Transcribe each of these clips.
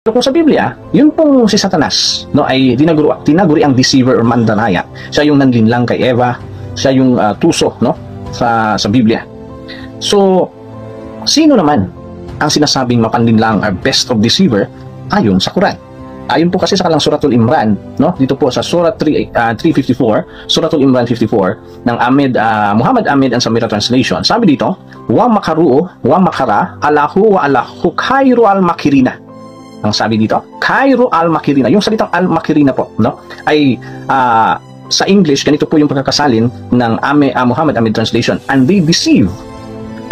So kung sa Biblia, yun pong si Satanas, no, ay tinaguri ang deceiver or mandanaya. Siya yung nanlinlang kay Eva, siya yung tuso, no, sa Biblia. So, sino naman ang sinasabing mapanlinlang or best of deceiver ayon sa Quran? Ayon po kasi sa kalang Suratul Imran, no, dito po sa Surah 354, Suratul Imran 54 ng Muhammad Ahmed and Samira Translation. Sabi dito, wa makaru wa makara alahu wa alahu khairu al makirina. Ang sabi dito, khairu al makirina. Yung salitang al makirina po, no, ay sa English ganito po yung pagkakasalin ng Muhammad Ahmed Translation. And they deceive,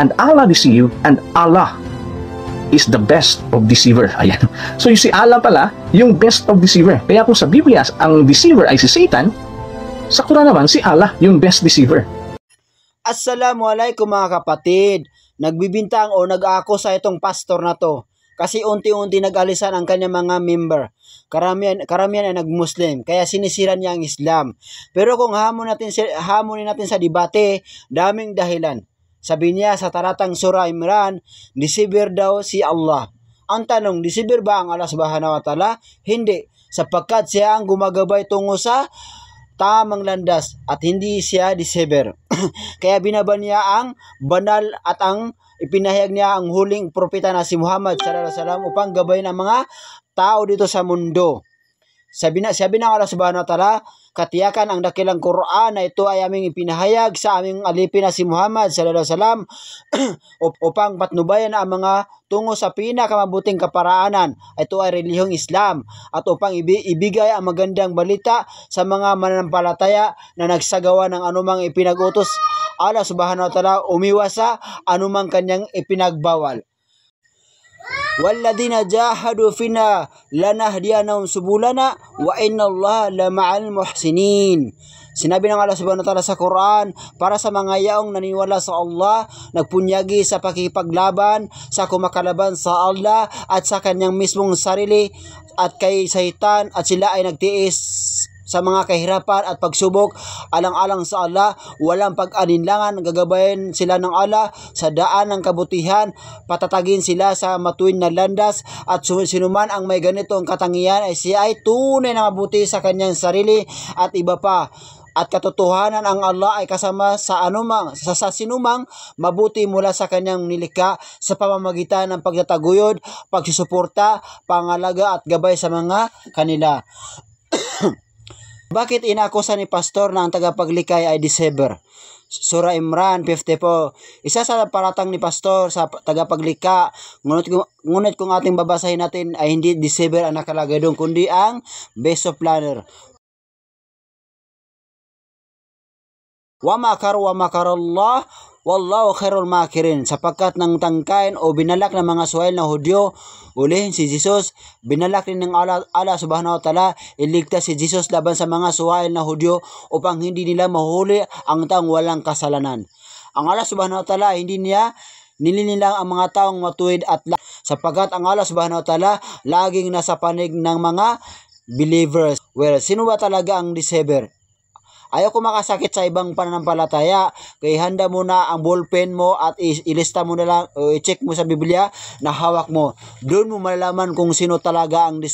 and Allah deceive, and Allah is the best of deceiver. Ayan. So you see, Allah pala yung best of deceiver. Kaya kung sa Biblia ang deceiver ay si Satan, sa Quran naman si Allah yung best deceiver. Assalamualaikum mga kapatid. Nagbibintang o nag-aako sa itong pastor na to. Kasi unti-unti nag-alisan ang kanyang mga member. Karamihan ay nag-Muslim, kaya sinisira niya ang Islam. Pero kung hamunin natin sa debate, daming dahilan. Sabi niya sa talatang Surah Imran, deceiver daw si Allah. Ang tanong, deceiver ba ang Allah Subhanahu wa Ta'ala? Hindi, sapagkat siya ang gumagabay tungo sa tamang landas at hindi siya deceiver. Kaya binaban niya ang banal at ang ipinahayag niya ang huling propeta na si Muhammad sallallahu alaihi wasallam upang gabayin ang mga tao dito sa mundo. Sabi ng Allah Subhanahu wa Ta'ala, katiyakan ang dakilang Quran na ito ay aming ipinahayag sa aming alipin na si Muhammad sallallahu alaihi wasallam upang patnubayan ang mga tungo sa pinakamabuting kaparaanan. Ito ay relihiyong Islam at upang ibigay ang magandang balita sa mga mananampalataya na nagsagawa ng anumang ipinag-utos Allah Subhanahu wa Ta'ala, umiwas sa anumang kanyang ipinagbawal. Walladina jahadu fina lanahdiyanahum subulana wa innallaha lama'al muhsinin. Sinabi ng Allah Subhanahu wa Ta'ala sa Quran, para sa mga yaong naniniwala sa Allah, nagpunyagi sa pakikipaglaban, sa kumakalaban sa Allah at sa kanyang mismong sarili at kay Satan, at sila ay nagtiis sa mga kahirapan at pagsubok alang-alang sa Allah, walang pag-alinlangan, gagabayan sila ng Allah sa daan ng kabutihan, patatagin sila sa matuwid na landas, at sinuman ang may ganitong katangian ay siya ay tunay na mabuti sa kanyang sarili at iba pa. At katotohanan ang Allah ay kasama sa sinumang mabuti mula sa kanyang nilikha sa pamamagitan ng pagtataguyod, pagsusuporta, pangalaga at gabay sa mga kanila. Bakit inakusa ni pastor na ang tagapaglikay ay deceiver? Surah Imran 50 po. Isa sa paratang ni pastor sa tagapaglikha, ngunit kung ating babasahin natin ay hindi deceiver ang nakalagay doon, kundi ang best of planner. Wa makarallah wallahu khairul makirin. Sapagkat ng tangkain o binalak ng mga suwail na Hudyo, ulihin si Jesus, binalak din ng Allah Subhanahu wa Ta'ala, iligtas si Jesus laban sa mga suwail na Hudyo upang hindi nila mahuli ang taong walang kasalanan. Ang Allah Subhanahu wa Ta'ala, hindi niya nilinilang ang mga taong matuwid at sapagkat ang Allah Subhanahu wa Ta'ala laging nasa panig ng mga believers. Well, sino ba talaga ang deceiver? Ayaw ko makasakit sa ibang pananampalataya, kaya handa mo na ang ballpen mo at ilista mo na lang o i-check mo sa Biblia na hawak mo. Doon mo malalaman kung sino talaga ang